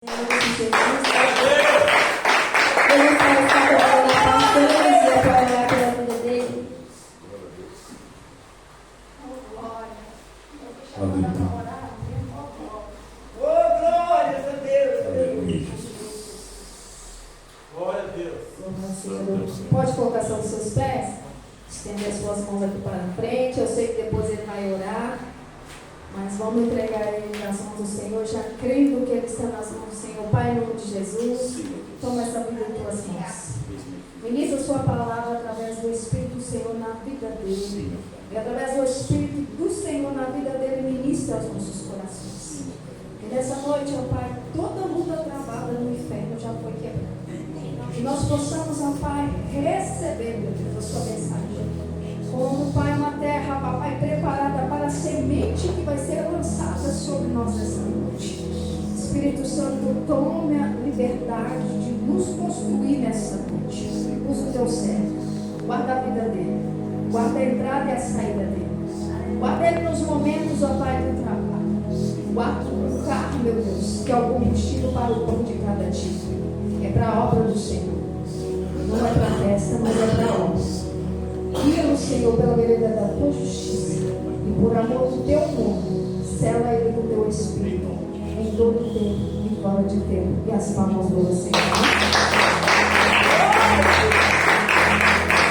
Vamos começar a pastores e apoiar pela vida dele. Glórias a Deus. Aleluia. Glória a Deus. Pode colocar sobre os seus pés, estender as suas mãos aqui para frente. Eu sei que depois ele vai orar, mas vamos entregar ele nas mãos do Senhor, já crendo que ele está nas mãos do Senhor. Pai, em nome de Jesus, toma essa vida em tuas mãos. Ministra a sua palavra através do Espírito do Senhor na vida dele. E através do Espírito do Senhor na vida dele, ministra aos nossos corações. E nessa noite, ó Pai, toda luta travada no inferno já foi quebrada. Que nós possamos, ó Pai, receber, meu Deus, a sua mensagem. Como, Pai, uma terra, papai, preparada para a semente que vai ser lançada sobre nós nessa noite. Espírito Santo, tome a liberdade de nos construir nessa noite. Usa o teu servo. Guarda a vida dele. Guarda a entrada e a saída dele. Guarda ele nos momentos, ó Pai, do trabalho. Guarda o carro, meu Deus, que é o combustível para o pão de cada dia. É para a obra do Senhor. Não é para a festa, mas é para a obra. Guia-nos, Senhor, pela vereda da tua justiça. E por amor do teu nome, sela ele com o teu Espírito. Em todo o tempo e fora de tempo. E as palmas do Senhor.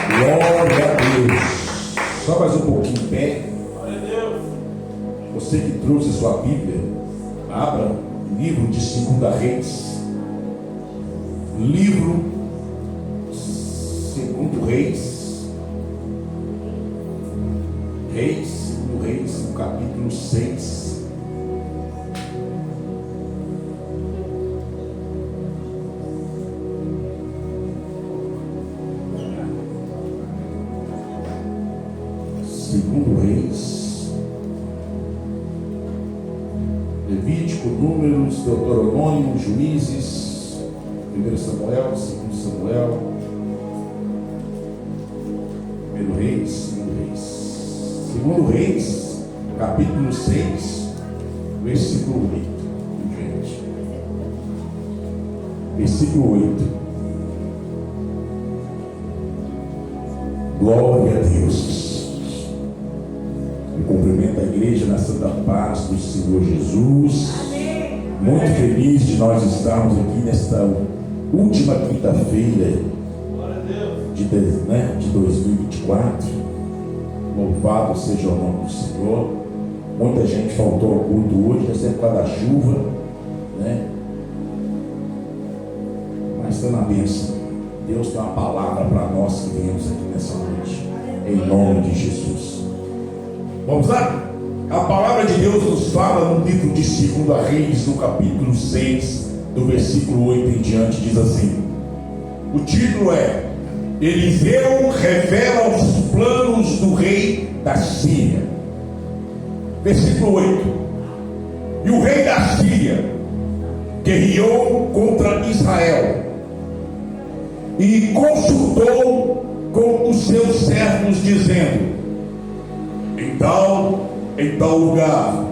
Glória a Deus. Só mais um pouquinho em pé. Glória a Deus. Você que trouxe a sua Bíblia, abra o livro de 2 Reis. Livro 2 Reis. Reis, 2 Reis, no capítulo 6. Segundo Reis, Levítico, Números, Deuteronômio, Juízes, 1 Samuel, 2 Samuel, 1 Reis, 2 Reis. 2 Reis, capítulo 6, versículo 8. Gente. Versículo 8. Glória a Deus. Eu cumprimento a igreja na santa paz do Senhor Jesus. Amém. Muito feliz de nós estarmos aqui nesta última quinta-feira Glória a Deus. de 2024. Louvado seja o nome do Senhor. Muita gente faltou ao culto hoje, deve ser por causa da chuva, né? Mas está na bênção. Deus tem uma palavra para nós que viemos aqui nessa noite, em nome de Jesus. Vamos lá? A palavra de Deus nos fala no livro de 2 Reis, no capítulo 6, do versículo 8 em diante, diz assim. O título é: Eliseu revela os planos do rei da Síria. Versículo 8. E o rei da Síria guerreou contra Israel e consultou com os seus servos, dizendo: em tal lugar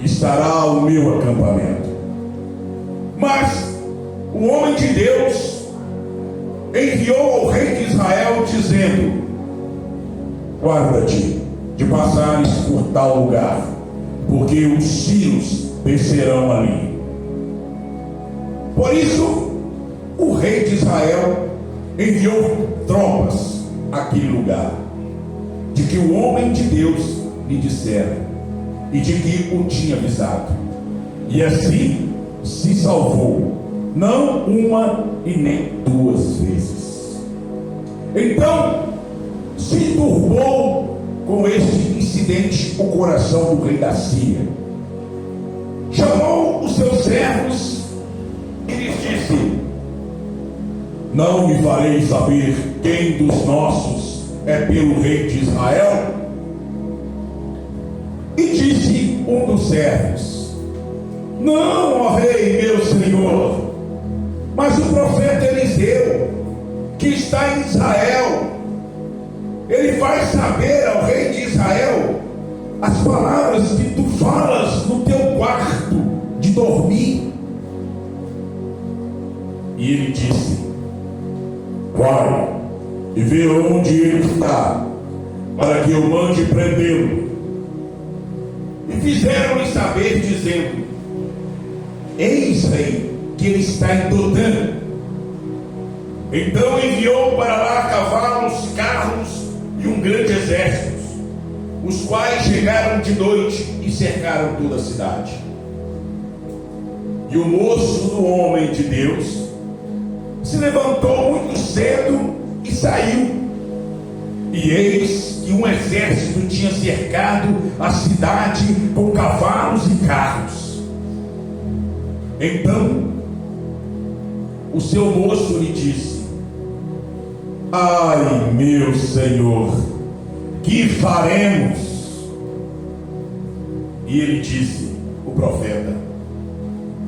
estará o meu acampamento. Mas o homem de Deus enviou ao rei de Israel, dizendo: guarda-te de passares por tal lugar, porque os sírios descerão ali. Por isso, o rei de Israel enviou tropas àquele lugar, de que o homem de Deus lhe dissera, e de que o tinha avisado. E assim se salvou, não uma e nem 2 vezes. Então se turbou com este incidente o coração do rei da Síria. Chamou os seus servos e lhes disse: não me farei saber quem dos nossos é pelo rei de Israel? E disse um dos servos: não, ó rei, meu senhor, mas o profeta Eliseu, que está em Israel, ele faz saber ao rei de Israel as palavras que tu falas no teu quarto de dormir. E ele disse: vai e vê onde ele está, para que eu mande prendê-lo. E fizeram-lhe saber, dizendo: eis aí que ele está em Dotã. Então enviou para lá cavalos, carros e um grande exército, os quais chegaram de noite e cercaram toda a cidade. E o moço do homem de Deus se levantou muito cedo e saiu. E eis que um exército tinha cercado a cidade com cavalos e carros. Então o seu moço lhe disse: ai, meu senhor, que faremos? E ele disse, o profeta: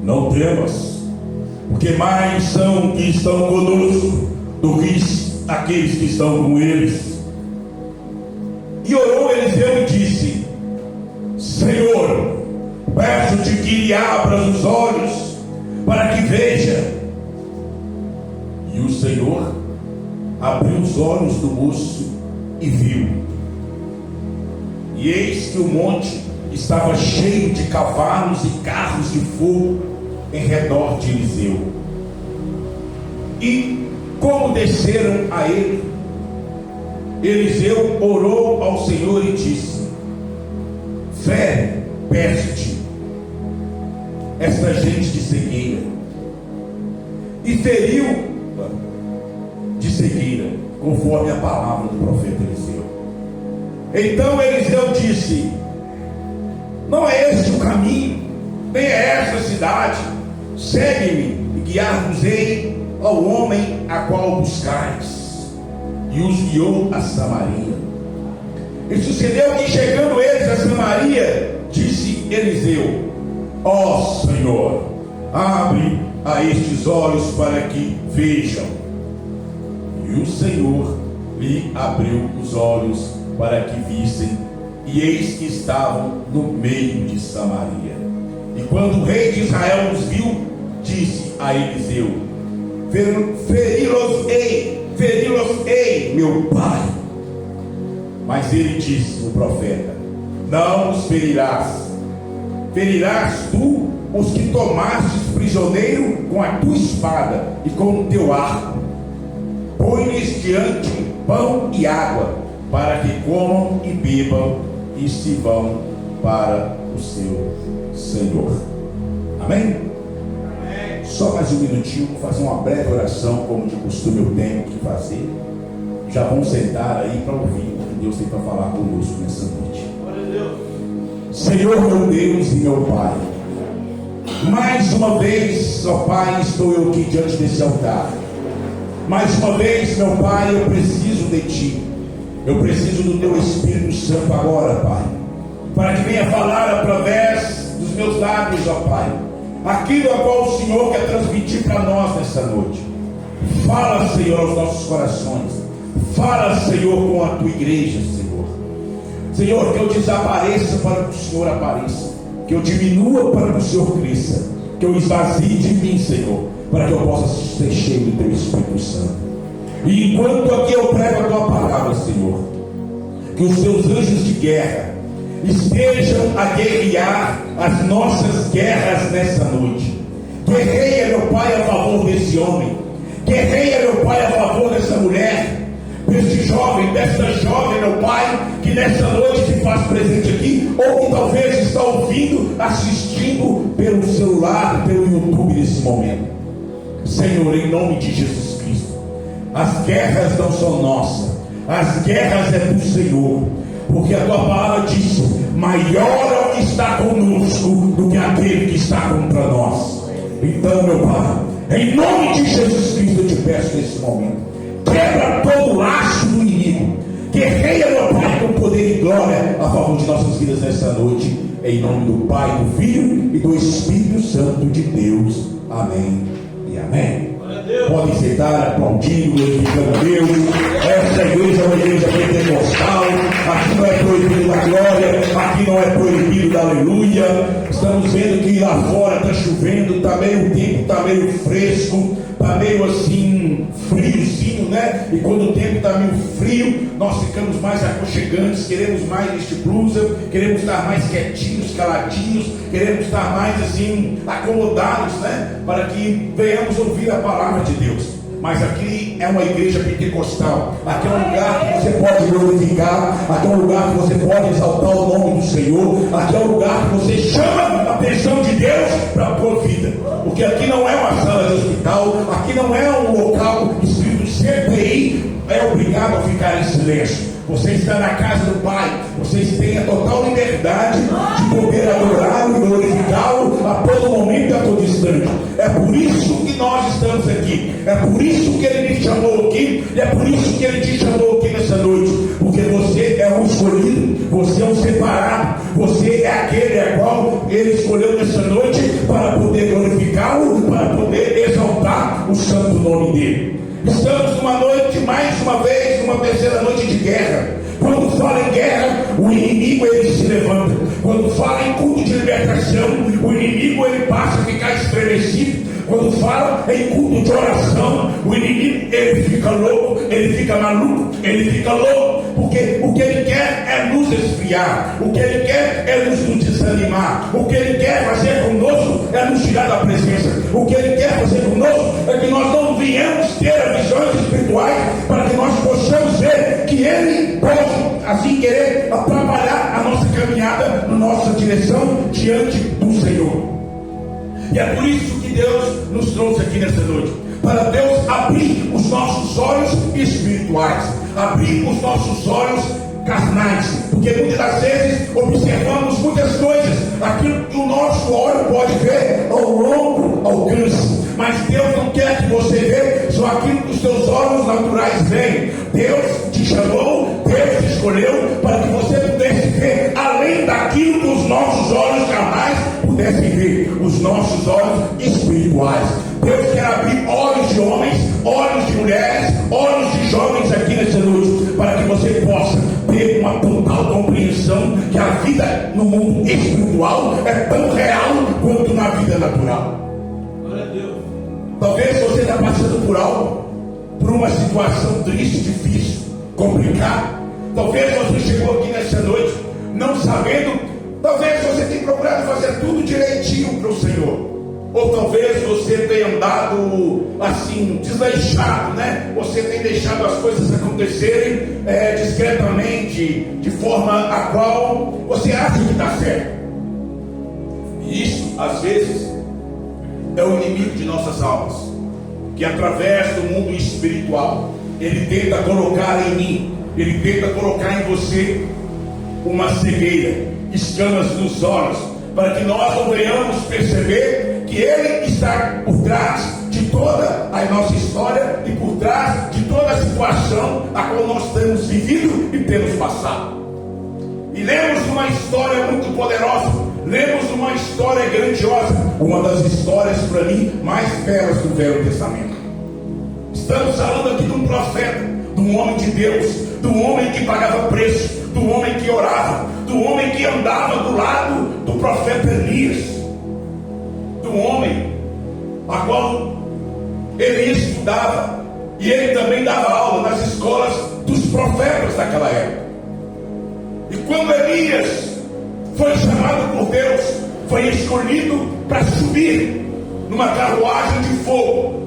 não temas, porque mais são que estão conosco do que aqueles que estão com eles. E orou Eliseu e disse: Senhor, peço-te que lhe abras os olhos para que veja. E o Senhor abriu os olhos do moço e viu. E eis que o monte estava cheio de cavalos e carros de fogo em redor de Eliseu. E como desceram a ele, Eliseu orou ao Senhor e disse: fere, peço-te, esta gente de cegueira. E feriu de cegueira, conforme a palavra do profeta Eliseu. Então Eliseu disse: não é este o caminho, nem é esta a cidade. Segue-me e guiar-vos-ei ao homem a qual buscais. E os guiou a Samaria. E sucedeu que, chegando eles a Samaria, disse Eliseu: ó Senhor, abre a estes olhos para que vejam. E o Senhor lhe abriu os olhos para que vissem, e eis que estavam no meio de Samaria. E quando o rei de Israel os viu, disse a Eliseu: feri-los-ei, meu pai. Mas ele disse, o profeta: não os ferirás. Ferirás tu os que tomastes prisioneiro com a tua espada e com o teu arco. Põe-lhes diante pão e água, para que comam e bebam, e se vão para o seu Senhor. Amém? Só mais um minutinho, vou fazer uma breve oração, como de costume eu tenho que fazer. Já vamos sentar aí para ouvir o que Deus tem para falar conosco nessa noite. Senhor meu Deus e meu Pai, mais uma vez, ó Pai, estou eu aqui diante desse altar. Mais uma vez, meu Pai, eu preciso de Ti. Eu preciso do Teu Espírito Santo agora, Pai, para que venha falar através dos meus lábios, ó Pai, aquilo a qual o Senhor quer transmitir para nós nessa noite. Fala, Senhor, aos nossos corações. Fala, Senhor, com a Tua igreja, Senhor. Senhor, que eu desapareça para que o Senhor apareça, que eu diminua para que o Senhor cresça, que eu esvazie de mim, Senhor, para que eu possa ser cheio do Teu Espírito Santo. E enquanto aqui eu prego a Tua palavra, Senhor, que os Teus anjos de guerra estejam a guerrear as nossas guerras nessa noite. Guerreia, meu Pai, a favor desse homem. Guerreia, meu Pai, a favor dessa mulher, desse jovem, dessa jovem, meu Pai, que nessa noite se faz presente aqui, ou que talvez está ouvindo, assistindo pelo celular, pelo YouTube nesse momento. Senhor, em nome de Jesus Cristo, as guerras não são nossas, as guerras é do Senhor, porque a Tua palavra diz: maior é o que está conosco do que aquele que está contra nós. Então, meu Pai, em nome de Jesus Cristo, eu te peço nesse momento, quebra todo o laço do inimigo, guerreia, meu Pai, com poder e glória a favor de nossas vidas nessa noite, em nome do Pai, do Filho e do Espírito Santo de Deus. Amém e amém. Podem sentar, aplaudindo, glorificando a Deus. Essa igreja é uma igreja pentecostal. Aqui não é proibido da glória, aqui não é proibido da aleluia. Estamos vendo que lá fora está chovendo, tá meio, o tempo está meio fresco, está meio assim, friozinho, né? E quando o tempo está meio frio, nós ficamos mais aconchegantes, queremos mais vestir blusa, queremos estar mais quietinhos, caladinhos, queremos estar mais assim, acomodados, né? Para que venhamos ouvir a palavra de Deus. Mas aqui é uma igreja pentecostal. Aqui é um lugar que você pode glorificar. Aqui é um lugar que você pode exaltar o nome do Senhor. Aqui é um lugar que você chama a atenção de Deus para a tua vida. Porque aqui não é uma sala de hospital. Aqui não é um local escrito CPI. É obrigado a ficar em silêncio. Você está na casa do Pai. Vocês têm a total liberdade de poder adorá-lo e glorificá-lo a todo momento e a todo instante. É por isso que nós estamos aqui. É por isso que Ele me chamou aqui. E é por isso que Ele te chamou aqui nessa noite. Porque você é um escolhido. Você é um separado. Você é aquele a qual Ele escolheu nessa noite para poder glorificá-lo, para poder exaltar o santo nome dEle. Estamos numa noite, mais uma vez, numa terceira noite de guerra. Quando fala em guerra, o inimigo ele se levanta. Quando fala em culto de libertação, o inimigo ele passa a ficar estremecido. Quando fala em culto de oração, o inimigo ele fica louco, ele fica maluco, ele fica louco. Porque o que ele quer é nos esfriar, o que ele quer é nos desanimar, o que ele quer fazer conosco é nos tirar da presença, o que ele quer fazer conosco é que nós não venhamos ter visões espirituais para que nós possamos ver que ele pode assim querer atrapalhar a nossa caminhada, na nossa direção diante do Senhor. E é por isso que Deus nos trouxe aqui nessa noite, para Deus abrir os nossos olhos espirituais, abrir os nossos olhos carnais, porque muitas das vezes observamos muitas coisas, aquilo que o nosso olho pode ver ao longo alcance, mas Deus não quer que você veja só aquilo que os seus olhos naturais veem. Deus te chamou, Deus te escolheu para que você pudesse ver além daquilo que os nossos olhos carnais pudessem ver, os nossos olhos espirituais. Deus quer abrir olhos de homens, olhos de mulheres, olhos de jovens aqui nessa noite, para que você possa ter uma total compreensão que a vida no mundo espiritual é tão real quanto na vida natural. Glória a Deus. Talvez você está passando por algo, por uma situação triste, difícil, complicada. Talvez você chegou aqui nessa noite não sabendo. Talvez você tenha procurado fazer tudo direitinho para o Senhor. Ou talvez você tenha andado assim, desleixado, né? Você tem deixado as coisas acontecerem discretamente, de forma a qual você acha que está certo. E isso, às vezes, é o inimigo de nossas almas, que através do mundo espiritual, ele tenta colocar em mim, ele tenta colocar em você uma cegueira, escamas nos olhos, para que nós não venhamos perceber que Ele está por trás de toda a nossa história e por trás de toda a situação a qual nós temos vivido e temos passado. E lemos uma história muito poderosa, lemos uma história grandiosa, uma das histórias para mim mais belas do Velho Testamento. Estamos falando aqui de um profeta, de um homem de Deus, de um homem que pagava preço, do homem que orava, do homem que andava do lado do profeta Elias, do homem a qual Elias estudava, e ele também dava aula nas escolas dos profetas daquela época. E quando Elias foi chamado por Deus, foi escolhido para subir numa carruagem de fogo,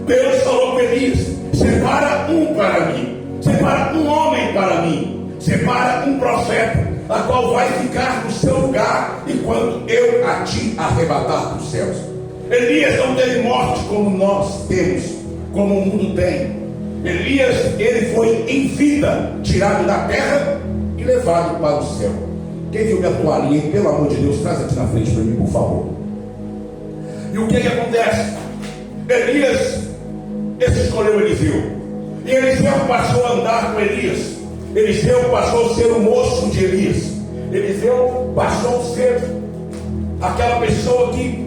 Deus falou para Elias: separa um para mim, separa um homem para mim, separa um profeta, a qual vai ficar no seu lugar enquanto eu a ti arrebatar dos céus. Elias não teve morte como nós temos, como o mundo tem. Elias, ele foi em vida tirado da terra e levado para o céu. Quem viu minha toalhinha, pelo amor de Deus, traz aqui na frente para mim, por favor. E o que acontece? Elias, esse escolheu Eliseu, e Eliseu passou a andar com Elias. Eliseu passou a ser o moço de Elias. Eliseu passou a ser aquela pessoa que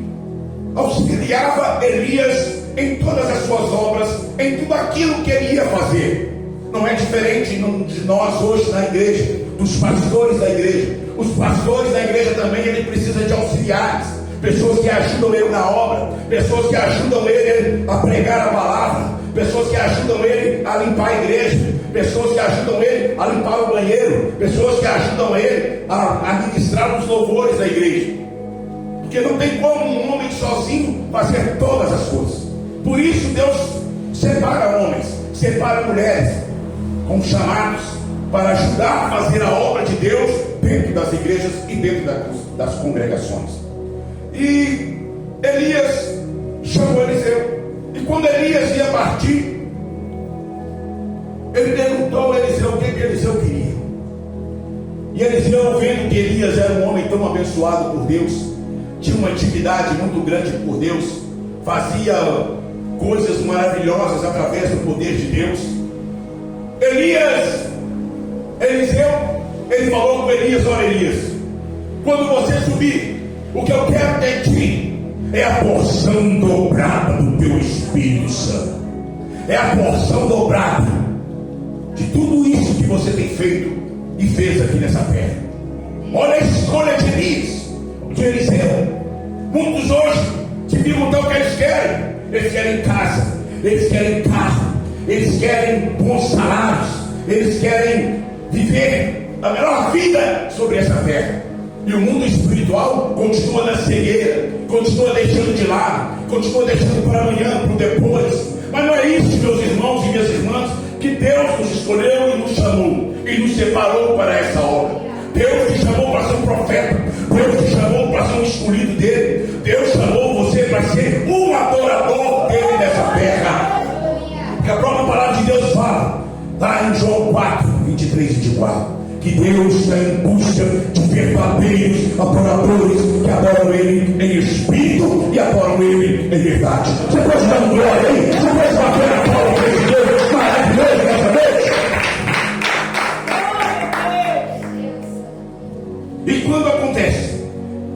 auxiliava Elias em todas as suas obras, em tudo aquilo que ele ia fazer. Não é diferente de nós hoje na igreja, dos pastores da igreja. Os pastores da igreja também, ele precisa de auxiliares, pessoas que ajudam ele na obra, pessoas que ajudam ele a pregar a palavra, pessoas que ajudam ele a limpar a igreja, pessoas que ajudam ele a limpar o banheiro, pessoas que ajudam ele a administrar os louvores da igreja. Porque não tem como um homem sozinho fazer todas as coisas. Por isso Deus separa homens, separa mulheres com chamados para ajudar a fazer a obra de Deus dentro das igrejas e dentro das congregações. E Elias chamou Eliseu. E quando Elias ia partir, ele perguntou a Eliseu o que Eliseu queria. E Eliseu, vendo que Elias era um homem tão abençoado por Deus, tinha uma intimidade muito grande por Deus, fazia coisas maravilhosas através do poder de Deus. Eliseu, ele falou com Elias: olha, Elias, quando você subir, o que eu quero de ti é a porção dobrada do teu Espírito Santo, é a porção dobrada de tudo isso que você tem feito e fez aqui nessa terra. Olha a escolha de Elias, de Eliseu. Muitos hoje te perguntam o que eles querem. Eles querem casa, eles querem carro, eles querem bons salários, eles querem viver a melhor vida sobre essa terra. E o mundo espiritual continua na cegueira, continua deixando de lado, continua deixando para amanhã, para o depois. Mas não é isso, meus irmãos e minhas irmãs, que Deus nos escolheu e nos chamou e nos separou para essa obra. Deus te chamou para ser um profeta, Deus te chamou para ser um escolhido dele, Deus chamou você para ser um adorador dele nessa terra. Porque a própria palavra de Deus fala, lá em João 4, 23 e 24, que Deus está em busca de verdadeiros adoradores que adoram Ele em espírito e adoram Ele em verdade. Você pode dar um glória aí? Você pode bater na palma para esse Deus maravilhoso dessa vez? E quando acontece?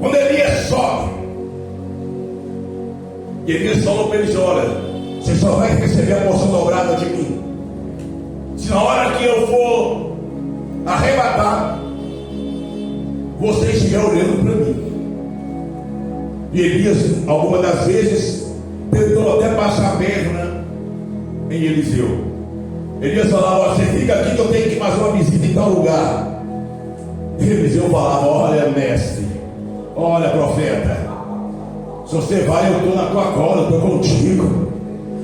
Quando Elias sobe, e Elias falou para eles: olha, você só vai receber a porção dobrada de mim se na hora que eu for arrebatar, você estiver olhando para mim. E Elias, algumas das vezes, tentou até passar a perna em Eliseu. Elias falava: você fica aqui que eu tenho que fazer uma visita em tal lugar. E Eliseu falava: olha, mestre, olha, profeta, se você vai, eu estou na tua cola, eu estou contigo.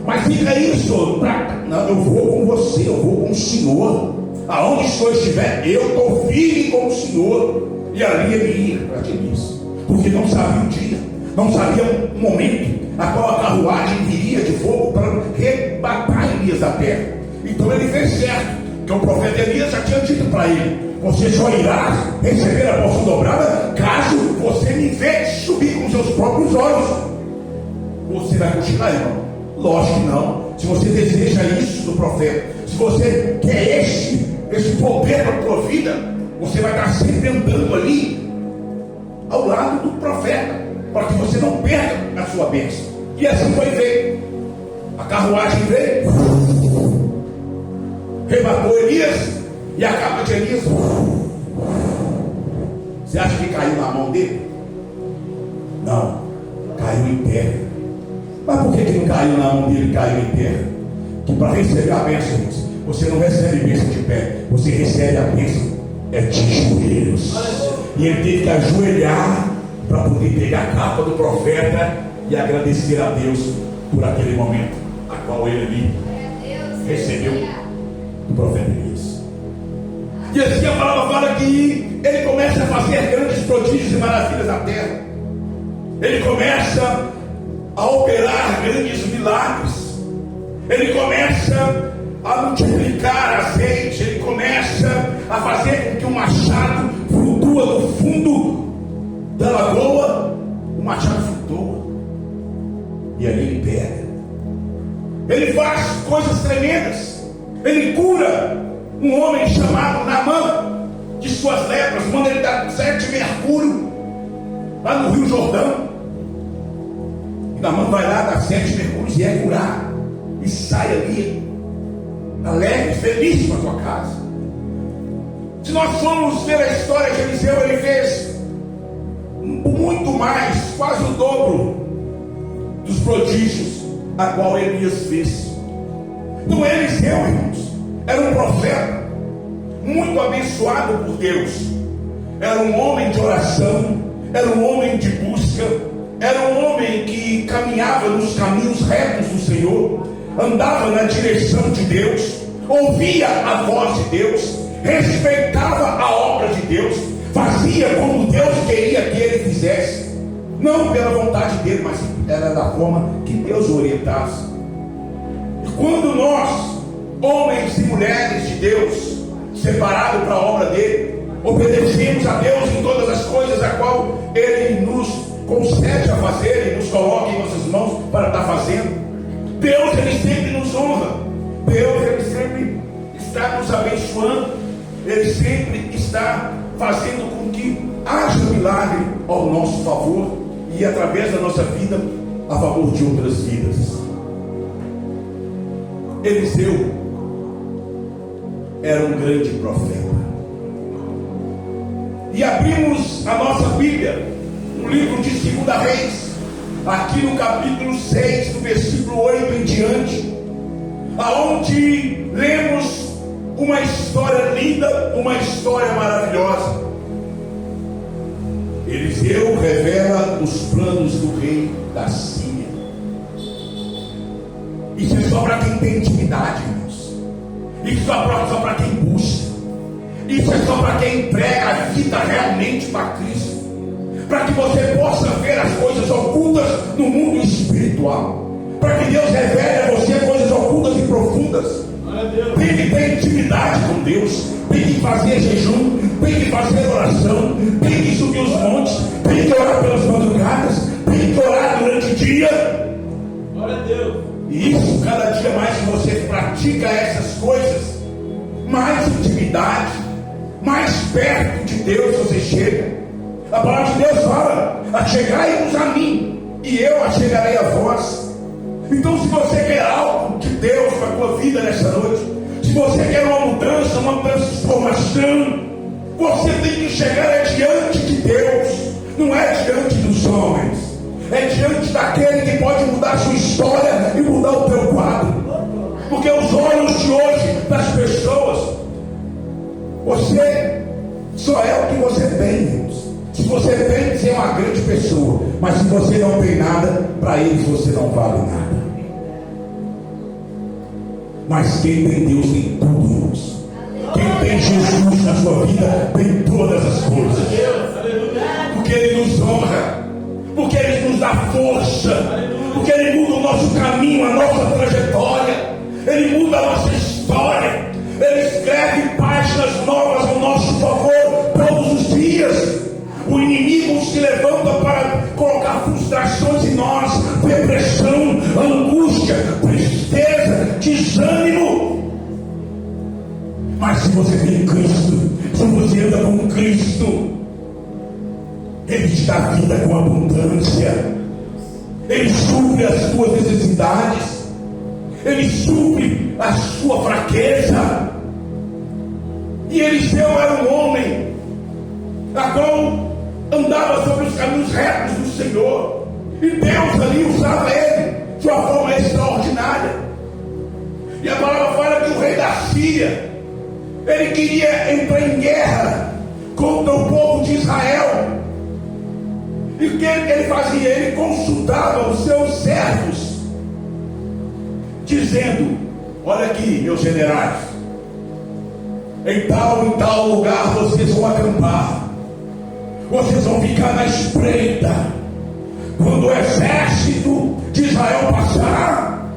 Mas fica isso, não, eu vou com você, eu vou com o Senhor. Aonde o Senhor estiver, eu estou firme com o Senhor. E ali ele ia para Elias, porque não sabia o dia, não sabia o momento a qual a carruagem viria de fogo para arrebatar Elias da terra. Então ele fez certo, que o profeta Elias já tinha dito para ele: você só irá receber a porção dobrada caso você me veja subir com seus próprios olhos. Você vai continuar, irmão? Lógico que não. Se você deseja isso do profeta, se você quer esse poder para a tua vida, você vai estar sempre andando ali ao lado do profeta, para que você não perca a sua bênção. E assim foi feito. A carruagem veio, rebatou Elias, e a capa de Elias, você acha que caiu na mão dele? Não, caiu em terra. Mas por que não caiu na mão dele, caiu em terra? Que para receber a bênção, você não recebe bênção de pé, você recebe a bênção de joelhos. E ele teve que ajoelhar para poder pegar a capa do profeta e agradecer a Deus por aquele momento a qual ele recebeu do profeta Elias. E assim a palavra fala que ele começa a fazer grandes prodígios e maravilhas na terra. Ele começa a operar grandes milagres. Ele começa a multiplicar azeite. Ele começa a fazer com que o machado flutua do fundo da lagoa. O machado flutua e ali ele pega. Ele faz coisas tremendas. Ele cura um homem chamado Naamã de suas lepras, quando ele dá 7 mergulhos lá no Rio Jordão. E Naamã vai lá, dá 7 mergulhos e é curar, e sai ali alegre, feliz para a sua casa. Se nós formos ver a história de Eliseu, ele fez muito mais, quase o dobro dos prodígios a qual Elias fez. Então Eliseu, irmãos, era um profeta muito abençoado por Deus. Era um homem de oração, era um homem de busca, era um homem que caminhava nos caminhos retos do Senhor, andava na direção de Deus, ouvia a voz de Deus, respeitava a obra de Deus, fazia como Deus queria que ele fizesse, não pela vontade dele, mas era da forma que Deus o orientasse. E quando nós, homens e mulheres de Deus, separados para a obra dele, obedecemos a Deus em todas as coisas a qual ele nos concede a fazer e nos coloca em nossas mãos para estar fazendo, Deus, ele sempre nos honra. Deus, ele sempre está nos abençoando. Ele sempre está fazendo com que haja um milagre ao nosso favor e através da nossa vida a favor de outras vidas. Eliseu era um grande profeta. E abrimos a nossa Bíblia no livro de 2 Reis, aqui no capítulo 6, do versículo 8 em diante, aonde lemos uma história linda, uma história maravilhosa. Eliseu revela os planos do rei da Síria. Isso é só para quem tem intimidade, irmãos. Isso é só para quem busca. Isso é só para quem entrega a vida realmente para Cristo, para que você possa ver as coisas ocultas no mundo espiritual, para que Deus revele a você coisas ocultas e profundas. Tem que ter intimidade com Deus, tem que fazer jejum, tem que fazer oração, tem que subir os montes, tem que orar pelas madrugadas, tem que orar durante o dia. Glória a Deus. E isso, cada dia mais que você pratica essas coisas, mais intimidade, mais perto de Deus você chega. A palavra de Deus fala: achegai-vos a mim, e eu achegarei a vós. Então, se você quer algo de Deus para a tua vida nessa noite, se você quer uma mudança, uma transformação, você tem que chegar diante de Deus, não é diante dos homens, é diante daquele que pode mudar a sua história e mudar o teu quadro. Porque os olhos de hoje das pessoas, você só é o que você tem, irmãos. Se você tem, você é uma grande pessoa, mas se você não tem nada, para eles você não vale nada. Mas quem tem Deus tem tudo, irmãos. Quem tem Jesus na sua vida tem todas as coisas. Porque Ele nos honra, porque Ele nos dá força, porque Ele muda o nosso caminho, a nossa trajetória, Ele muda a nossa história, Ele escreve páginas novas ao nosso favor todos os dias. O inimigo se levanta para colocar frustrações em nós, depressão, angústia, tristeza, desânimo. Mas se você tem Cristo, se você anda com Cristo, Ele te dá vida com abundância, Ele supre as tuas necessidades, Ele supre a sua fraqueza. E Eliseu era um homem a qual andava sobre os caminhos retos do Senhor, e Deus ali usava ele de uma forma extraordinária. E a palavra fala que o rei da Síria, ele queria entrar em guerra contra o povo de Israel. E o que ele fazia? Ele consultava os seus servos, dizendo: olha aqui, meus generais, em tal lugar vocês vão acampar, vocês vão ficar na espreita. Quando o exército de Israel passar,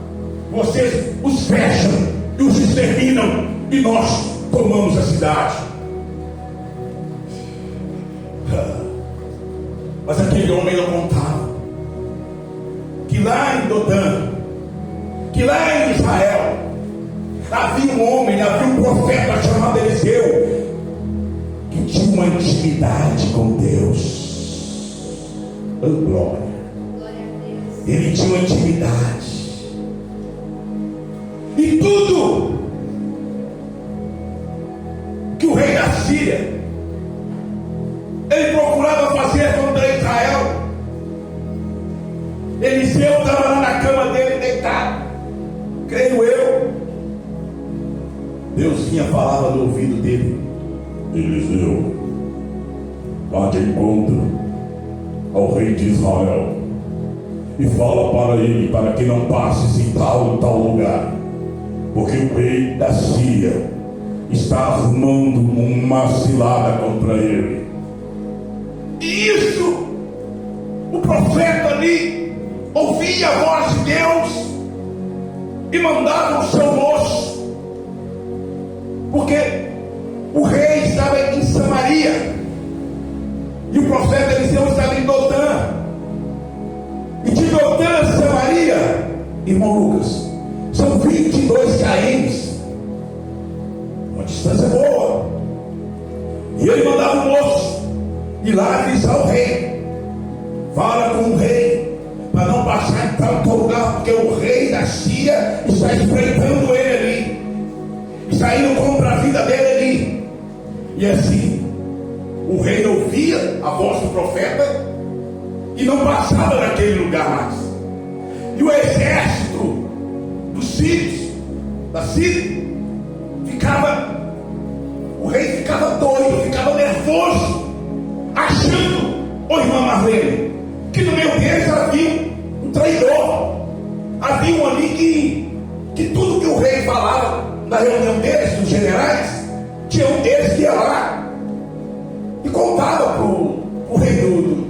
vocês os fecham e os exterminam, e nós tomamos a cidade. Mas aquele homem não contava que lá em Dotã, que lá em Israel, havia um homem, havia um profeta chamado Eliseu, que tinha uma intimidade com Deus. Oh, glória. Ele tinha uma intimidade. E tudo que o rei da Síria creio eu, Deus vinha falar no ouvido dele: Eliseu, vá de encontro ao rei de Israel e fala para ele para que não passe em tal lugar, porque o rei da Síria está armando uma cilada contra ele. E isso, o profeta ali ouvia a voz de Deus e mandava o seu moço, porque o rei estava em Samaria e o profeta Eliseu estava em Dotã. E de Dotã a Samaria, irmão Lucas, são 22 km, uma distância boa. E ele mandava o moço ir lá avisar o rei: fala com o rei para não passar em tal lugar, porque o rei da Síria está espreitando ele ali, está indo contra a vida dele ali. E assim, o rei ouvia a voz do profeta e não passava naquele lugar mais. E o exército dos sírios, da Síria, o rei ficava doido, ficava nervoso, achando, irmã Marlene, que no meio deles havia um traidor, havia um ali que tudo que o rei falava na reunião deles, dos generais, tinha um deles que ia lá e contava para o rei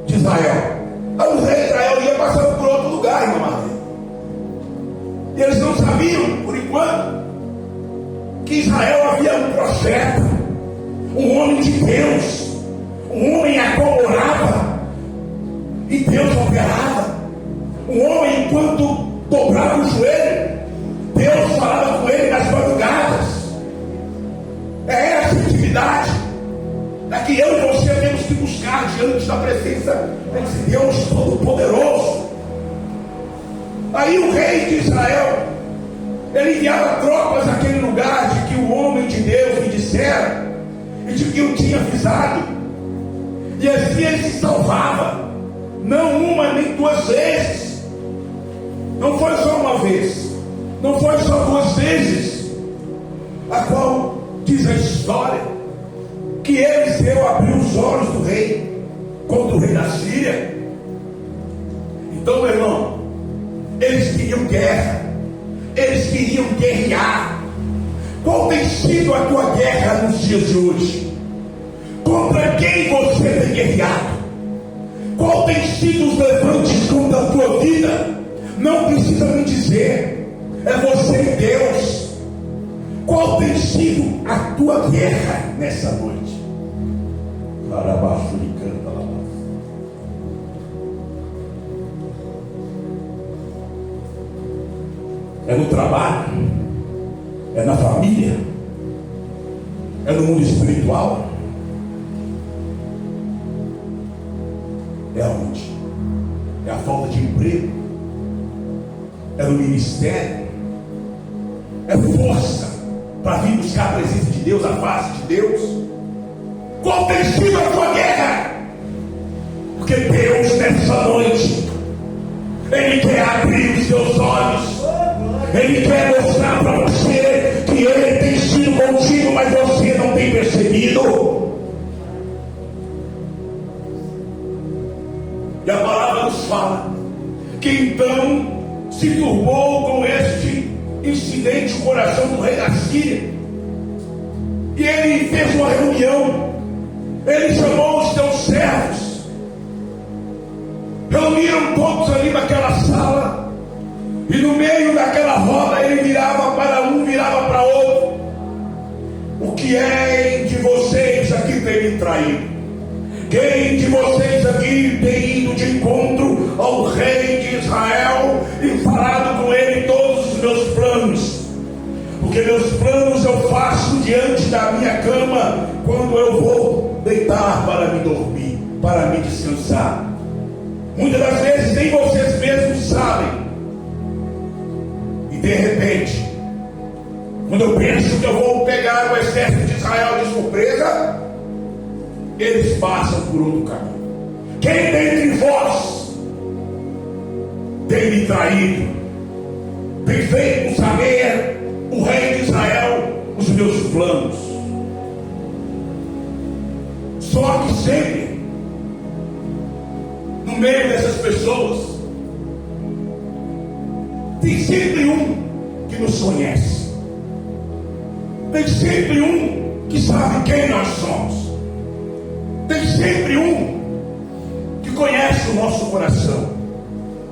de Israel. Aí o rei de Israel ia passando por outro lugar, irmã Marlene. E eles não sabiam, por enquanto, que Israel havia um profeta, um homem de Deus, um homem acomodava e Deus operava, um homem, enquanto dobrava o joelho, Deus falava com ele nas madrugadas. É essa atividade que eu e você temos que buscar diante da presença desse Deus Todo-Poderoso. Aí o rei de Israel, ele enviava tropas naquele lugar de que o homem de Deus lhe dissera e de que o tinha avisado, e assim ele se salvava, não uma nem duas vezes, não foi só uma vez, não foi só duas vezes, a qual diz a história que Eliseu abriu os olhos do rei contra o rei da Síria. Então, meu irmão, eles queriam guerra, eles queriam guerrear. Qual tem sido a tua guerra nos dias de hoje? Contra quem você tem guerreado? Qual tem sido os levantes contra a tua vida? Não precisa me dizer, é você e Deus. Qual tem sido a tua guerra nessa noite? Carabaixo e canta lá. É no trabalho, é na família, é no mundo espiritual, é aonde? É a falta de emprego, é no ministério, é força para vir buscar a presença de Deus, a face de Deus. Qual tem sido a tua guerra? Porque Deus nessa noite, Ele quer abrir os teus olhos, Ele quer mostrar para você que Ele tem sido contigo, mas você não tem percebido. E a palavra nos fala que então se turbou com este incidente o coração do rei da Síria, e ele fez uma reunião. Ele chamou os seus servos, reuniram todos ali naquela sala, e no meio daquela roda ele virava para um, virava para outro: o que é de vocês aqui tem me traído? Quem de vocês aqui tem ido de encontro ao rei de Israel e falado com ele todos os meus planos? Porque meus planos eu faço diante da minha cama, quando eu vou deitar para me dormir, para me descansar. Muitas das vezes nem vocês mesmos sabem. E de repente, quando eu penso que eu vou pegar o exército de Israel de surpresa, eles passam por outro caminho. Quem dentre vós tem me traído? tem feito saber o rei de Israel os meus planos. Só que sempre, no meio dessas pessoas, tem sempre um que nos conhece. Tem sempre um que sabe quem nós somos. Tem sempre um que conhece o nosso coração.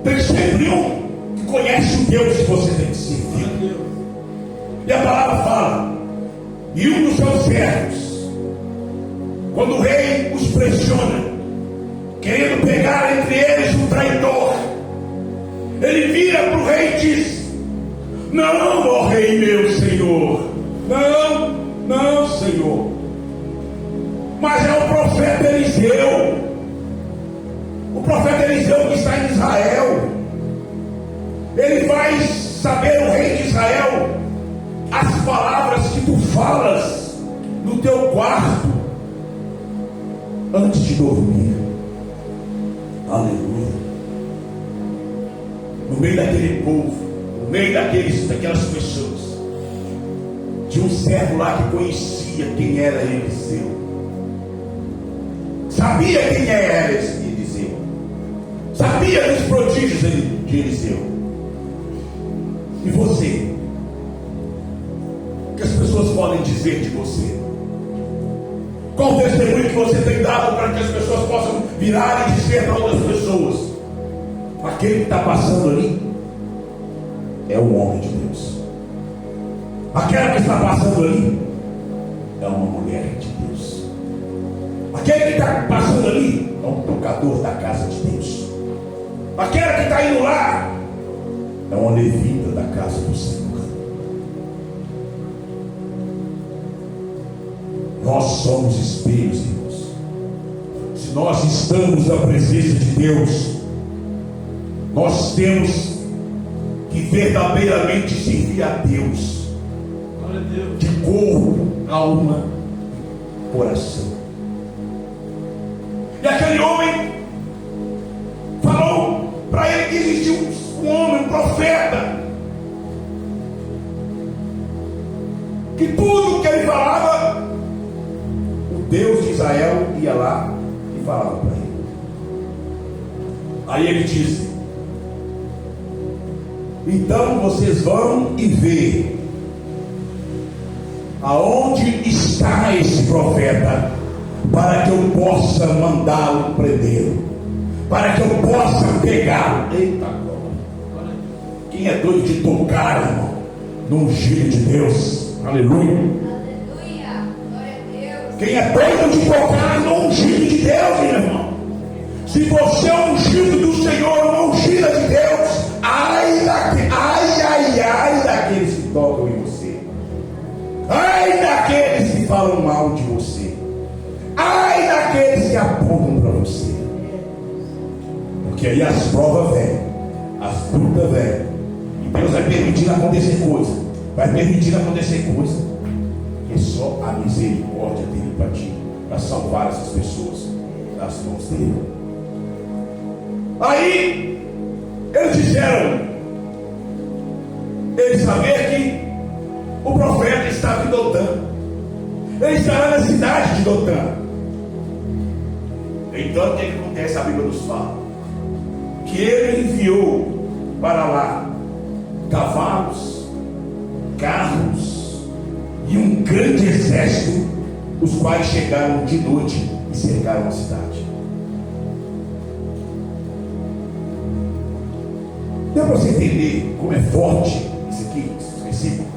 Tem sempre um que conhece o Deus que você tem que servir. E a palavra fala: e um dos seus servos, quando o rei os pressiona, querendo pegar entre eles um traidor, ele vira para o rei e diz: não, ó rei meu senhor, não, senhor, mas é o profeta Eliseu. O profeta Eliseu que está em Israel. Ele vai saber, o rei de Israel, as palavras que tu falas no teu quarto antes de dormir. Aleluia. No meio daquele povo, no meio daquelas pessoas, tinha um servo lá que conhecia quem era Eliseu. Sabia quem era Eliseu. Sabia dos prodígios de Eliseu. E você? O que as pessoas podem dizer de você? Qual o testemunho que você tem dado para que as pessoas possam virar e dizer para outras pessoas? Aquele que está passando ali é um homem de Deus. Aquela que está passando ali é uma mulher de Deus. Aquele que está passando ali é um tocador da casa de Deus. Aquela que está indo lá é uma levita da casa do Senhor. Nós somos espelhos, irmãos. Se nós estamos na presença de Deus, nós temos que verdadeiramente servir a Deus, de corpo, alma, coração. E aquele homem falou para ele que existia um homem, um profeta, que tudo que ele falava, o Deus de Israel ia lá e falava para ele. Aí ele disse: então vocês vão e vê aonde está esse profeta, para que eu possa mandá-lo prender, para que eu possa pegá-lo. Eita glória! Quem é doido de tocar, irmão, no ungido de Deus? Aleluia! Aleluia! Glória a Deus! Quem é doido de tocar no ungido de Deus, meu irmão? Se você é um ungido do Senhor, uma ungida de Deus, ai daqueles que tocam em você, ai daqueles que falam mal de você, ai daqueles que apontam para você, porque aí as provas vêm, as lutas vêm, e Deus vai permitir acontecer coisa, que só a misericórdia dele para ti, para salvar essas pessoas das mãos dele. Aí eles disseram, eles saber que o profeta estava em Dotã, ele estará na cidade de Dotã. Então o que acontece? A Bíblia nos fala que ele enviou para lá cavalos, carros e um grande exército, os quais chegaram de noite e cercaram a cidade. Deu para você entender como é forte isso aqui, esse versículo?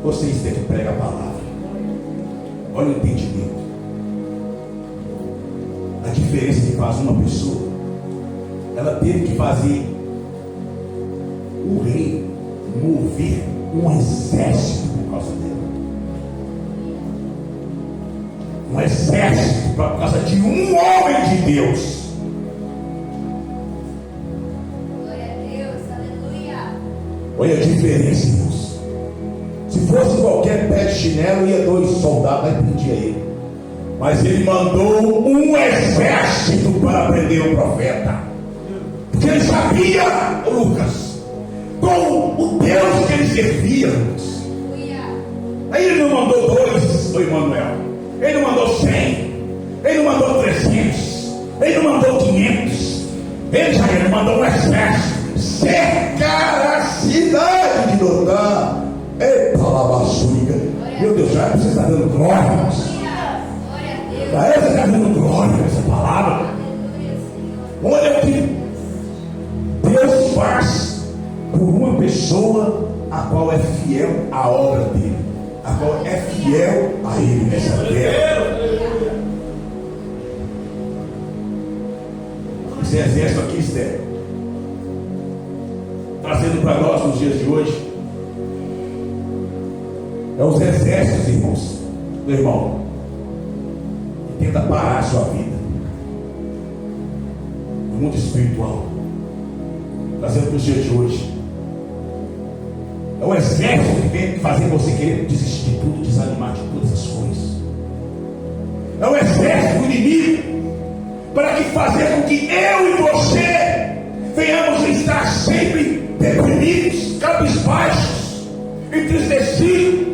Vocês têm que pregar a palavra. Olha o entendimento. A diferença que faz uma pessoa. Ela teve que fazer o rei mover um exército por causa dela. Um exército por causa de um homem de Deus. Olha a diferença, irmãos. Se fosse qualquer pé de chinelo, ia 2 soldados e prendia ele. Mas ele mandou um exército para prender o profeta. Porque ele sabia, Lucas, com o Deus que ele servia, Lucas. Aí ele não mandou 2, o Emanuel. Ele não mandou 100. Ele não mandou 300. Ele não mandou 500. Ele mandou um exército cercar a cidade de Dotã. Eita, labaçúrica. Meu Deus, já você está dando glória. Você está dando glória nessa palavra. Olha o que Deus faz por uma pessoa a qual é fiel à obra dele, a qual é fiel a ele nessa terra. Esse exército aqui, Esther, trazendo para nós nos dias de hoje, é os exércitos, irmãos, meu irmão, que tenta parar a sua vida no mundo espiritual, trazendo para os dias de hoje. É um exército que vem fazer você querer desistir de tudo, desanimar de todas as coisas. É um exército do inimigo para que fazer com que eu e você venhamos estar sempre deprimidos, cabisbaixos, entristecidos,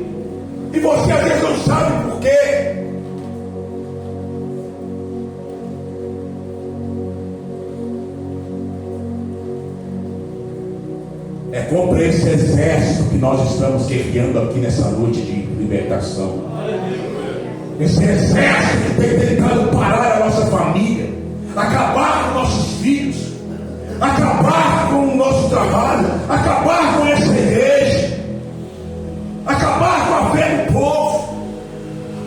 e você às vezes não sabe por quê. É contra esse exército que nós estamos guerreando aqui nessa noite de libertação. Esse exército que tem tentado parar a nossa família, acabar com nossos filhos, acabar com o nosso trabalho, acabar com essa igreja, acabar com a fé do povo.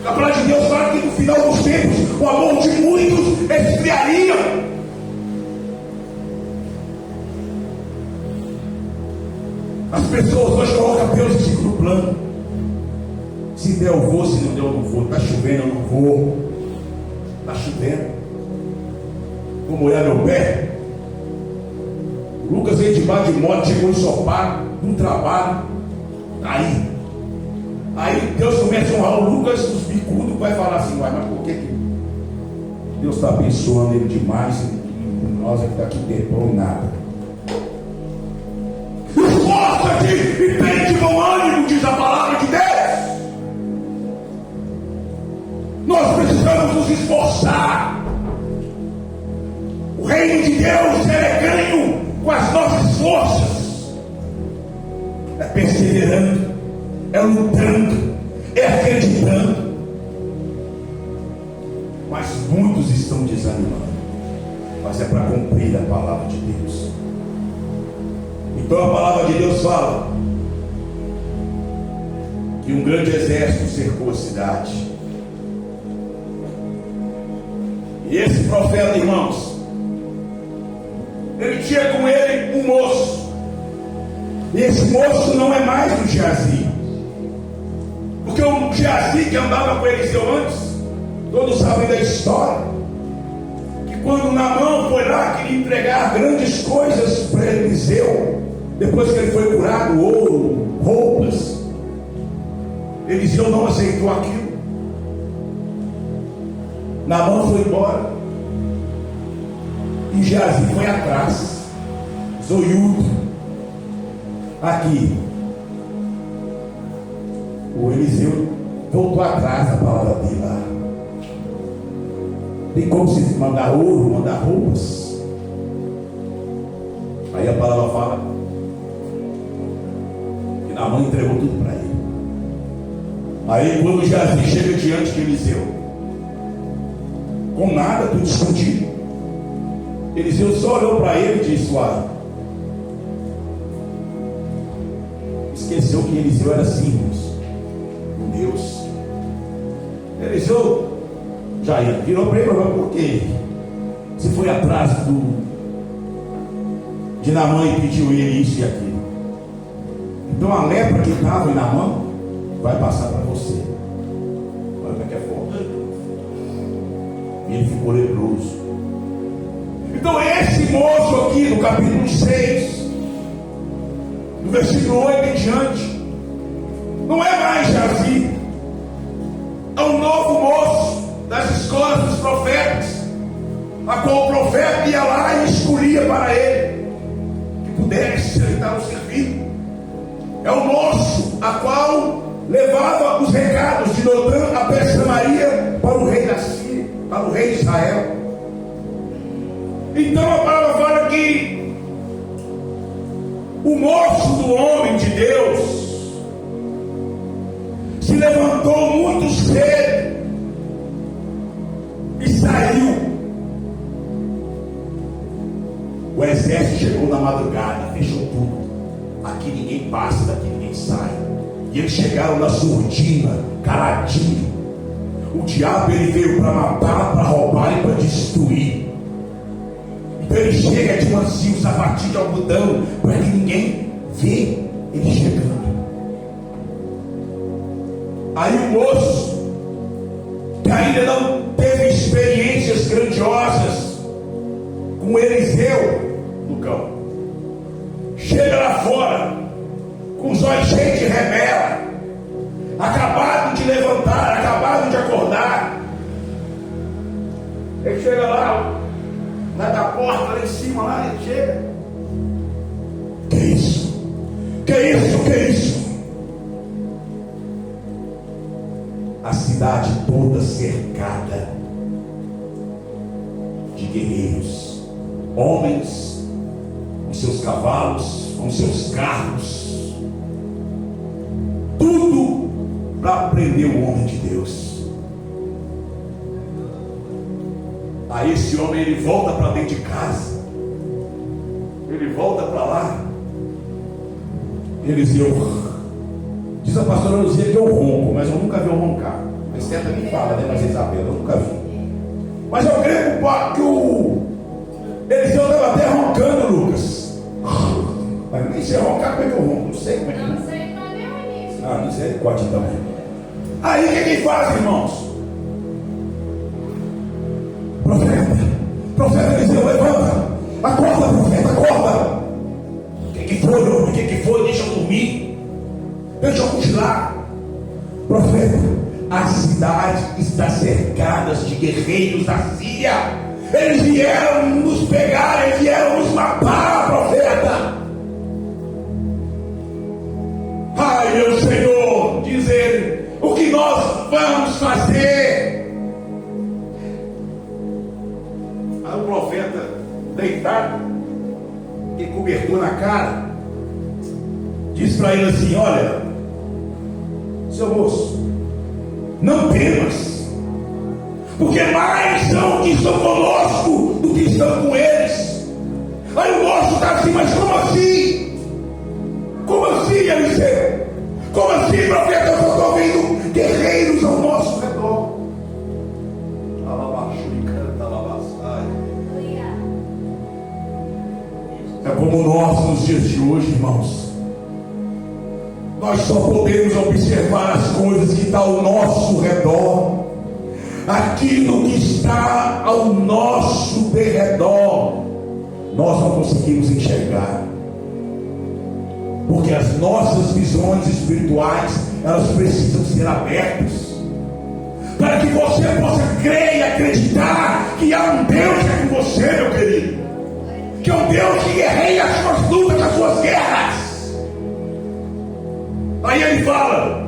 A palavra de Deus fala que no final dos tempos o amor de muitos esfriaria. As pessoas hoje colocam Deus em segundo plano. Se der eu vou, se não der eu não vou. Está chovendo, eu não vou. Está chovendo, vou molhar meu pé. O Lucas veio de bar de moto, chegou ensopado no trabalho. Aí Deus começa a honrar o Lucas, os bicudos, vai falar assim: mas por que Deus está abençoando ele demais e nós aqui daqui tempo e nada? Esforça-te e tem de bom ânimo, diz a palavra de Deus. Nós precisamos nos esforçar. O reino de Deus é ganho com as nossas forças. É perseverando, é lutando, é acreditando. Mas muitos estão desanimando. Mas é para cumprir a palavra de Deus. Então a palavra de Deus fala que um grande exército cercou a cidade. E esse profeta, irmãos, ele tinha com ele um moço. E esse moço não é mais do Geazi. Porque o Geazi que andava com Eliseu antes, todos sabem da história, que quando Naamã foi lá, queria entregar grandes coisas para Eliseu, depois que ele foi curado, ouro, roupas, Eliseu não aceitou aquilo. Naamã foi embora e Geazi foi atrás, zoiudo. Aqui o Eliseu voltou atrás da palavra dele lá. Tem como se mandar ouro, mandar roupas? Aí a palavra fala que Naamã entregou tudo para ele. Aí quando Geazi chega diante de Eliseu, com nada, tudo escondido, Eliseu só olhou para ele e disse: uai, esqueceu que Eliseu era simples, um Deus. Eliseu já virou para ele, porque se foi atrás de Naamã e pediu ele isso e aquilo. Então a lepra que estava em Naamã vai passar para você. Olha como é que é forte. E ele ficou leproso. Então esse moço aqui no capítulo 6, no versículo 8 em diante, não é mais Geazi, é um novo moço das escolas dos profetas, a qual o profeta ia lá e escolhia para ele. pudesse, ele estava servindo. É o moço a qual levava os recados de Notã a Samaria para o rei da Síria, para o rei de Israel. Então a palavra fala que o moço do homem de Deus se levantou muito cedo e saiu. O exército chegou na madrugada, fechou tudo. Aqui ninguém passa, daqui ninguém sai. E eles chegaram na surdina, caladinho. O diabo ele veio para matar, para roubar e para destruir. Então ele chega de mansinho, sapatinho de algodão, para que ninguém vê ele chegando. Aí o moço, que ainda não teve experiências grandiosas com Eliseu, Lucão, chega lá fora, com os olhos cheios de remela, acabado de levantar, acabado de acordar. Ele chega lá da porta, lá em cima, lá, ele chega. Que isso? Que isso? Que isso? A cidade toda cercada de guerreiros, homens com seus cavalos, com seus carros, tudo para prender o homem de Deus. Aí esse homem ele volta para dentro de casa, ele volta para lá. Eliseu, diz a pastora Luzia que eu ronco, mas eu nunca vi eu roncar. A Esther também fala, né? Mas Isabel, eu nunca vi. Mas eu creio que o Eliseu estava até roncando, Lucas. Mas nem sei roncar, como é que eu ronco? Não sei como é que eu ronco. Não sei, não deu início. Ah, misericórdia então. Aí o que ele faz, irmãos? Profeta Eliseu, levanta. Acorda, profeta, acorda. O que foi, homem? O que foi? Deixa eu dormir. Deixa eu cochilar. Profeta, a cidade está cercada de guerreiros da Síria. Eles vieram nos pegar, eles vieram nos matar, profeta. Ai, meu Senhor, diz ele, o que nós vamos fazer? Aí o profeta, deitado, e cobertor na cara, diz para ele assim: olha, seu moço, não temas, porque mais são que estão conosco do que estão com eles. Aí o moço está assim: mas como assim? Como assim, Eliseu? Como assim, profeta? Eu estou vendo guerreiros ao nosso redor. É como nós nos dias de hoje, irmãos. Nós só podemos observar as coisas que estão ao nosso redor, aquilo que está ao nosso derredor. Nós não conseguimos enxergar, porque as nossas visões espirituais, elas precisam ser abertas, para que você possa crer e acreditar que há um Deus que é com você, meu querido, que é um Deus que guerreia as suas lutas, as suas guerras. Aí ele fala,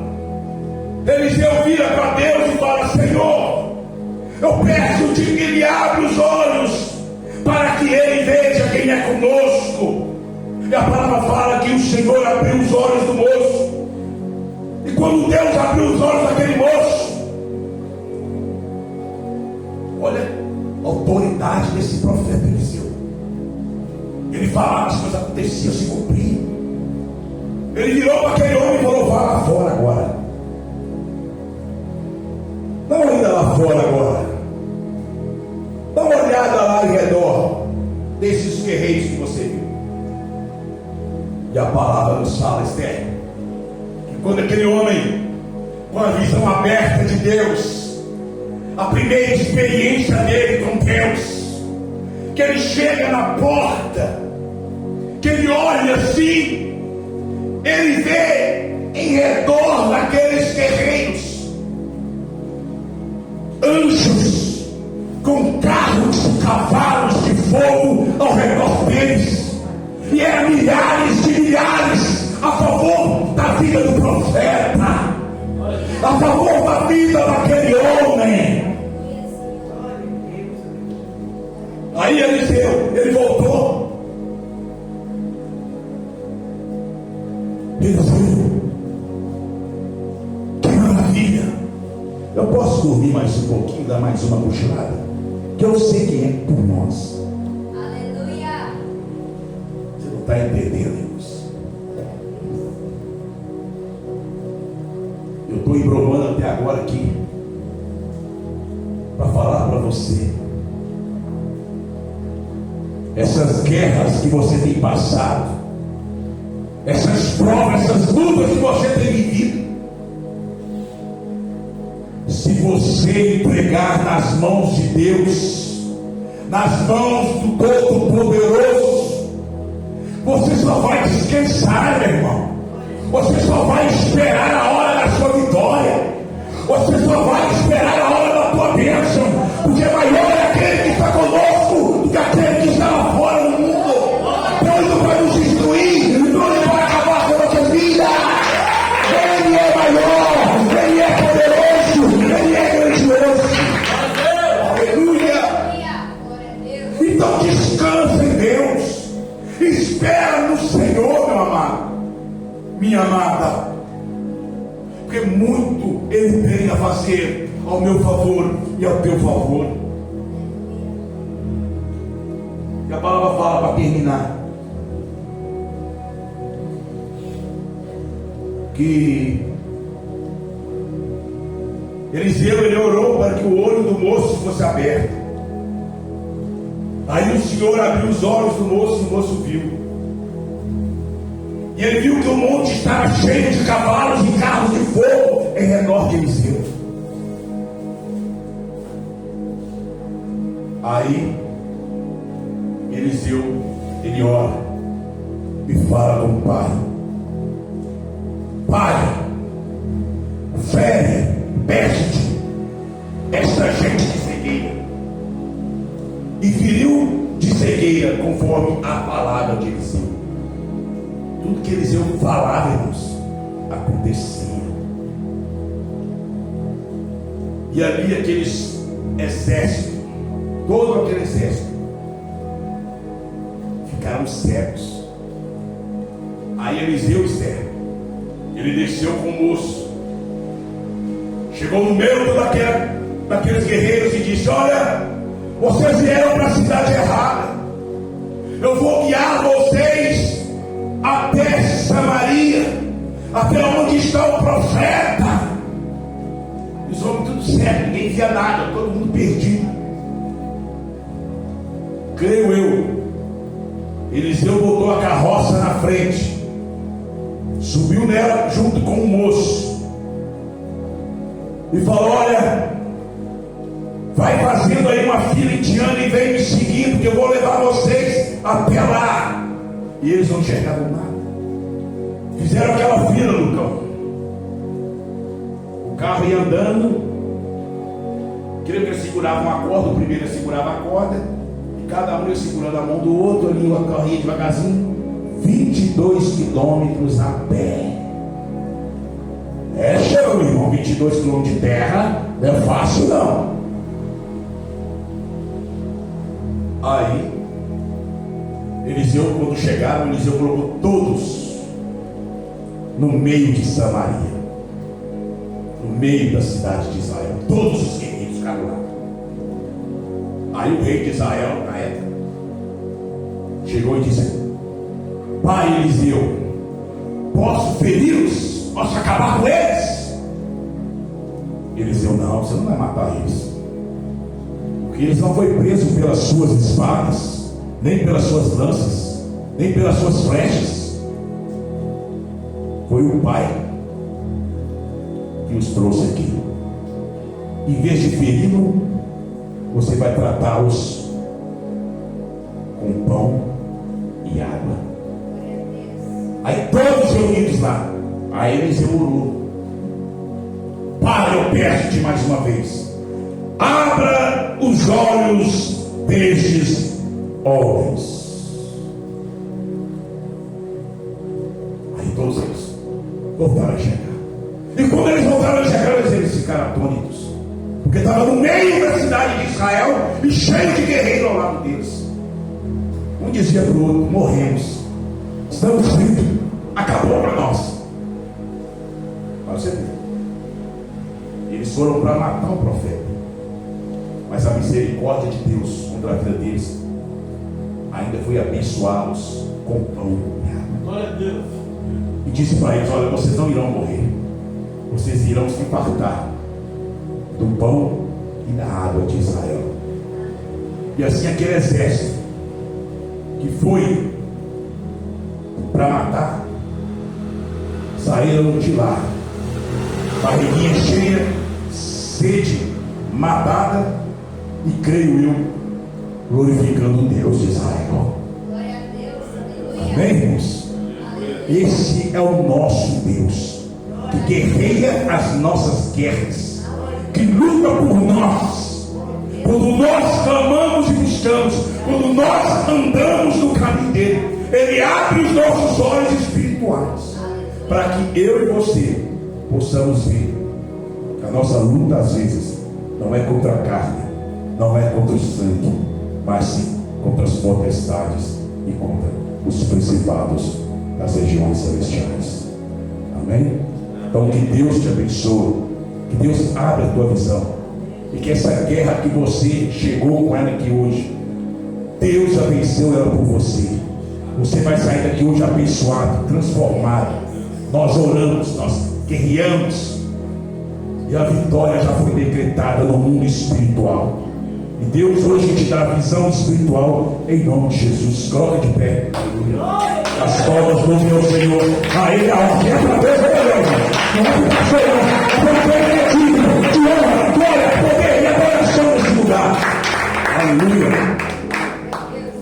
Eliseu vira para Deus e fala: Senhor, eu peço que ele abra os olhos, para que ele veja quem é conosco. E a palavra fala que o Senhor abriu os olhos do moço. E quando Deus abriu os olhos daquele moço, olha a autoridade desse profeta Eliseu. Ele falava, as coisas aconteciam, se cumpriam. Ele virou para aquele homem e falou: vá lá fora agora. Dá uma olhada lá fora agora. Dá uma olhada lá em redor desses guerreiros que você viu. E a palavra nos fala, Esther, que quando aquele homem, com a visão aberta de Deus, a primeira experiência dele com Deus, que ele chega na porta, que ele olha assim, ele vê em redor daqueles guerreiros anjos com carros, cavalos de fogo ao redor deles, e era milhares de milhares a favor da vida do profeta, a favor da vida daquele homem. Aí Eliseu, ele voltou. Eliseu, que maravilha! Eu posso dormir mais um pouquinho, dar mais uma cochilada? Que eu sei quem é por nós. Aleluia. Você não está entendendo, irmãos? Eu estou embromando até agora aqui para falar para você. Essas guerras que você tem passado, essas provas, essas lutas que você tem vivido, se você entregar nas mãos de Deus, nas mãos do Todo-Poderoso, você só vai descansar, meu irmão. Você só vai esperar a hora da sua vitória. Você só vai esperar a hora da tua bênção, porque maior é aquele que está conosco do que aquele que está lá fora no mundo. Deus vai nos destruir, não vai acabar com a nossa vida. Ele é maior, Ele é poderoso, Ele é grandioso. Aleluia. Glória a Deus. Então descansa em Deus, espera no Senhor, meu amado, minha amada, porque muito Ele tem a fazer ao meu favor e ao teu favor. E a palavra fala para terminar que Eliseu, ele orou para que o olho do moço fosse aberto. Aí o Senhor abriu os olhos do moço e o moço viu. E ele viu que o monte estava cheio de cavalos e carros de fogo em redor de Eliseu. Aí Eliseu, ele ora e fala com o pai: Pai, fere, peste esta gente de cegueira. E feriu de cegueira conforme a palavra de Eliseu. Tudo que Eliseu falava, irmãos, acontecia. E ali aqueles exércitos, todo aquele exército, ficaram cegos. Aí Eliseu, Esther, ele desceu com o moço, chegou no meio daqueles guerreiros e disse: olha, vocês vieram para a cidade errada. Eu vou guiar vocês até Samaria, até onde está o profeta. Os homens tudo certo, ninguém via nada, todo mundo perdido. Creio eu, Eliseu botou a carroça na frente, subiu nela junto com o moço e falou: olha, vai fazendo aí uma fila indiana e vem me seguindo, que eu vou levar vocês até lá. E eles não enxergavam nada. Fizeram aquela fila, Lucão. O carro ia andando. Creio que eles seguravam a corda. O primeiro segurava a corda, e cada um ia segurando a mão do outro, ali uma corria devagarzinho. 22 quilômetros a pé. Meu irmão, 22 quilômetros de terra não é fácil não. Aí Eliseu, quando chegaram, Eliseu colocou todos no meio de Samaria, no meio da cidade de Israel. Todos os guerreiros ficaram lá. Aí o rei de Israel, na época, chegou e disse: pai Eliseu, posso feri-los? Posso acabar com eles? Eliseu: não, você não vai matar eles, porque eles não foram presos pelas suas espadas, nem pelas suas lanças, nem pelas suas flechas. Foi o Pai que os trouxe aqui. Em vez de feri-lo, você vai tratá-los com pão e água. Aí todos reunidos lá, aí Eliseu orou: Pai, eu peço-te mais uma vez, abra os olhos destes homens. todos eles voltaram a chegar. E quando eles voltaram a chegar, eles ficaram atônitos, porque estava no meio da cidade de Israel e cheio de guerreiros ao lado deles. Um dizia para o outro: morremos, estamos fritos, acabou para nós. Para você ver, eles foram para matar o profeta, mas a misericórdia de Deus contra a vida deles ainda foi abençoá-los com pão e água. Glória a Deus. E disse para eles: olha, vocês não irão morrer, vocês irão se fartar do pão e da água de Israel. E assim aquele exército que foi para matar saíram de lá, barriguinha cheia, sede matada, e creio eu, glorificando o Deus de Israel. Glória a Deus. Aleluia. Amém, irmãos? Esse é o nosso Deus, que guerreia as nossas guerras, que luta por nós. Quando nós clamamos e buscamos, quando nós andamos no caminho dele, ele abre os nossos olhos espirituais, para que eu e você possamos ver que a nossa luta às vezes não é contra a carne, não é contra o sangue, mas sim contra as potestades e contra os principados das regiões celestiais. Amém? Então que Deus te abençoe, que Deus abra a tua visão, e que essa guerra que você chegou com ela aqui hoje, Deus já venceu ela por você. Você vai sair daqui hoje abençoado, transformado. Nós oramos, nós guerreamos, e a vitória já foi decretada no mundo espiritual. E Deus hoje te dá a visão espiritual, em nome de Jesus. Glória de pé. As palmas louvem ao Senhor. A Ele a honra. É para Deus, não é para o Senhor. De honra, glória, poder e adoração nesse lugar. Aleluia.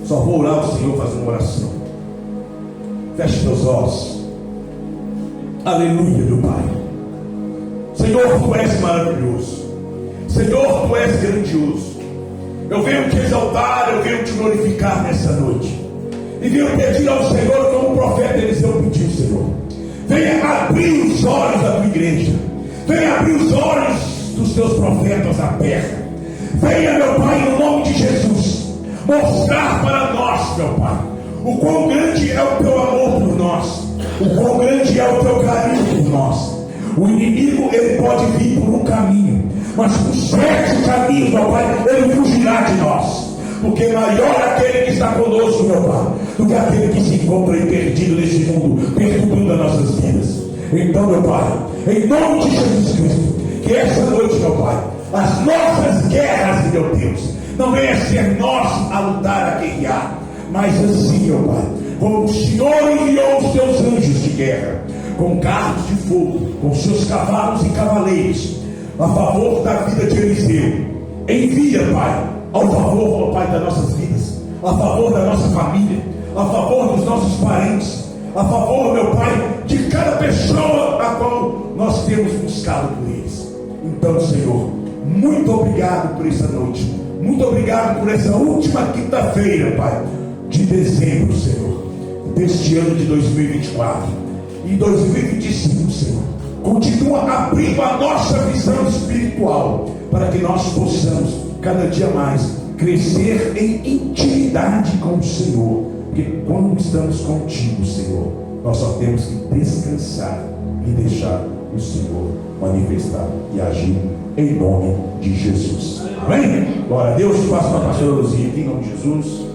Só vou orar ao Senhor, fazer uma oração. Feche teus olhos. Aleluia, meu Pai. Senhor, Tu és maravilhoso. Senhor, Tu és grandioso. Eu venho te exaltar, eu venho te glorificar nessa noite. E venho pedir ao Senhor, como o profeta Eliseu pediu, Senhor. Venha abrir os olhos da tua igreja. Venha abrir os olhos dos teus profetas na terra. Venha, meu Pai, no nome de Jesus, mostrar para nós, meu Pai, o quão grande é o teu amor por nós, o quão grande é o teu carinho por nós. O inimigo, ele pode vir por um caminho, mas por 7 caminhos, meu Pai, ele fugirá de nós, porque maior é aquele que está conosco, meu Pai, do que aquele que se encontra aí perdido nesse mundo, perturbando as nossas vidas. Então, meu Pai, em nome de Jesus Cristo, que essa noite, meu Pai, as nossas guerras, meu Deus, não venha ser nós a lutar, a guerrear, mas assim, meu Pai, como o Senhor enviou os teus anjos de guerra, com carros de fogo, com seus cavalos e cavaleiros, a favor da vida de Eliseu. Envia, Pai, ao favor, meu Pai, das nossas vidas, a favor da nossa família, a favor dos nossos parentes, a favor, meu Pai, de cada pessoa a qual nós temos buscado por eles. Então, Senhor, muito obrigado por essa noite, muito obrigado por essa última quinta-feira, Pai, de dezembro, Senhor, deste ano de 2024. Em 2025, Senhor, continua abrindo a nossa visão espiritual, para que nós possamos cada dia mais crescer em intimidade com o Senhor, porque quando estamos contigo, Senhor, nós só temos que descansar e deixar o Senhor manifestar e agir em nome de Jesus. Amém? Glória a Deus. Passo para a pastora Luzia aqui em nome de Jesus.